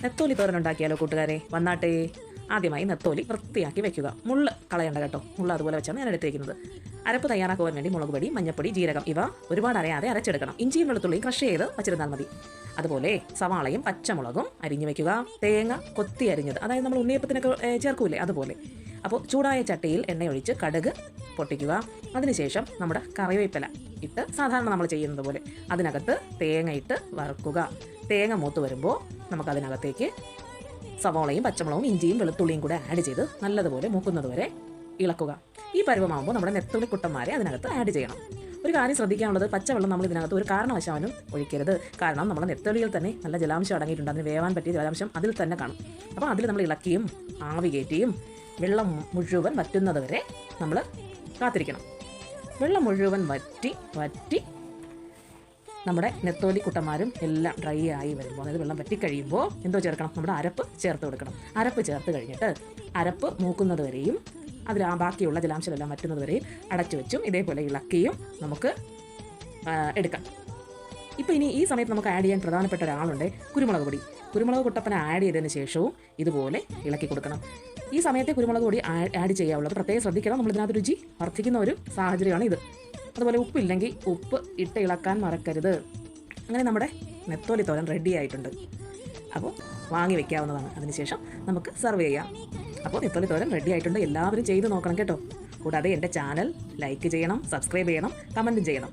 നെത്തോലി തോരൻ ഉണ്ടാക്കിയാലോ കൂട്ടുകാരെ? വന്നാട്ടെ. ആദ്യമായി നെത്തോലി വൃത്തിയാക്കി വെക്കുക. മുള്ള് കളയണ്ട കേട്ടോ. മുള്ള അതുപോലെ വെച്ചാണ് ഞാൻ എടുത്തേക്കുന്നത്. അരപ്പ് തയ്യാറാക്കുവാൻ വേണ്ടി മുളക് പൊടി, മഞ്ഞപ്പൊടി, ജീരകം ഇവ ഒരുപാട് അരയാതെ അരച്ചെടുക്കണം. ഇഞ്ചിയും വെളുത്തുള്ളിയും ക്രഷ് ചെയ്ത് വച്ചിരുന്നാൽ മതി. അതുപോലെ സവാളയും പച്ചമുളകും അരിഞ്ഞു വെക്കുക. തേങ്ങ കൊത്തി അരിഞ്ഞത്, അതായത് നമ്മൾ ഉണ്ണിയപ്പത്തിനൊക്കെ ചേർക്കൂലേ അതുപോലെ. അപ്പോൾ ചൂടായ ചട്ടിയിൽ എണ്ണയൊഴിച്ച് കടുക് പൊട്ടിക്കുക. അതിനുശേഷം നമ്മുടെ കറിവേപ്പില ഇട്ട് സാധാരണ നമ്മൾ ചെയ്യുന്നത് പോലെ അതിനകത്ത് തേങ്ങ ഇട്ട് വറുക്കുക. തേങ്ങ മൂത്ത് വരുമ്പോൾ നമുക്കതിനകത്തേക്ക് സവാളയും പച്ചമുളകും ഇഞ്ചിയും വെളുത്തുള്ളിയും കൂടെ ആഡ് ചെയ്ത് നല്ലതുപോലെ മൂക്കുന്നത് വരെ ഇളക്കുക. ഈ പരുവമാകുമ്പോൾ നമ്മുടെ നെത്തുള്ളിക്കുട്ടന്മാരെ അതിനകത്ത് ആഡ് ചെയ്യണം. ഒരു കാര്യം ശ്രദ്ധിക്കാനുള്ളത്, പച്ചവെള്ളം നമ്മൾ ഇതിനകത്ത് ഒരു കാരണവശാലും ഒഴിക്കരുത്. കാരണം നമ്മുടെ നെത്തോലിയിൽ തന്നെ നല്ല ജലാംശം അടങ്ങിയിട്ടുണ്ട്. അതിന് വേവാൻ പറ്റിയ ജലാംശം അതിൽ തന്നെ കാണും. അപ്പോൾ അതിൽ നമ്മൾ ഇളക്കിയും ആവി കയറ്റിയും വെള്ളം മുഴുവൻ വറ്റുന്നത് വരെ നമ്മൾ കാത്തിരിക്കണം. വെള്ളം മുഴുവൻ വറ്റി നമ്മുടെ നെത്തോലി കുട്ടന്മാരും എല്ലാം ഡ്രൈ ആയി വരുമ്പോൾ, അതായത് വെള്ളം വറ്റിക്കഴിയുമ്പോൾ എന്തോ ചേർക്കണം? നമ്മുടെ അരപ്പ് ചേർത്ത് കൊടുക്കണം. അരപ്പ് ചേർത്ത് കഴിഞ്ഞിട്ട് അരപ്പ് മൂക്കുന്നത് വരെയും അതിൽ ബാക്കിയുള്ള ജലാംശമെല്ലാം വറ്റുന്നത് വരെയും അടച്ചു വെച്ചും ഇതേപോലെ ഇളക്കിയും നമുക്ക് എടുക്കാം. ഇപ്പോൾ ഇനി ഈ സമയത്ത് നമുക്ക് ആഡ് ചെയ്യാൻ പ്രധാനപ്പെട്ട ഒരാളുണ്ട്, കുരുമുളക് പൊടി. കുരുമുളക് കുട്ടപ്പന ആഡ് ചെയ്തതിന് ശേഷവും ഇതുപോലെ ഇളക്കി കൊടുക്കണം. ഈ സമയത്തെ കുരുമുളക് പൊടി ആഡ് ചെയ്യാവുള്ളത് പ്രത്യേകം ശ്രദ്ധിക്കണം. നമ്മളിതിനകത്ത് രുചി വർദ്ധിക്കുന്ന ഒരു സാഹചര്യമാണ് ഇത്. അതുപോലെ ഉപ്പില്ലെങ്കിൽ ഉപ്പ് ഇട്ട് ഇളക്കാൻ മറക്കരുത്. അങ്ങനെ നമ്മുടെ നെത്തോലി തോരൻ റെഡി ആയിട്ടുണ്ട്. അപ്പോൾ വാങ്ങി വെക്കാവുന്നതാണ്. അതിനുശേഷം നമുക്ക് സെർവ് ചെയ്യാം. അപ്പോൾ നെത്തോലി തോരൻ റെഡി ആയിട്ടുണ്ട്. എല്ലാവരും ചെയ്ത് നോക്കണം കേട്ടോ. കൂടാതെ എൻ്റെ ചാനൽ ലൈക്ക് ചെയ്യണം, സബ്സ്ക്രൈബ് ചെയ്യണം, കമൻറ്റും ചെയ്യണം.